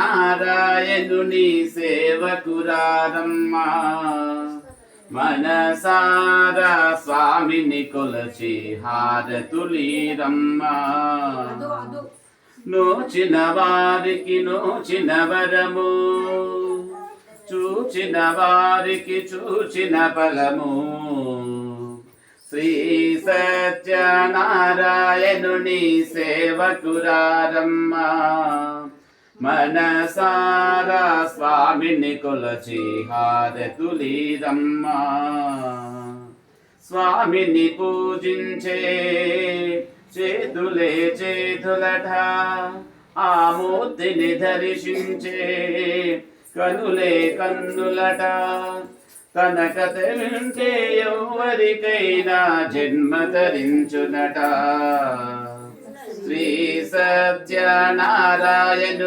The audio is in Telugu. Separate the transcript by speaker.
Speaker 1: సత్యనారాయణుని సేవకురారమ్మా మనసారా స్వామిని కొలచి హారతులీరమ్మా నోచిన వారికి నోచిన వరము చూచిన వారికి చూచిన ఫలము శ్రీ సత్యనారాయణుని సేవకురారమ్మా మనసారా స్వామిని కొలచి హారతులీరమ్మా స్వామిని పూజించే చేతులే చేతులట ఆ మూర్తిని దర్శించే కనులే కన్నులట తన కథ వింటే ఎవరికైనా జన్మ ధరించునట శ్రీ సత్యనారాయణ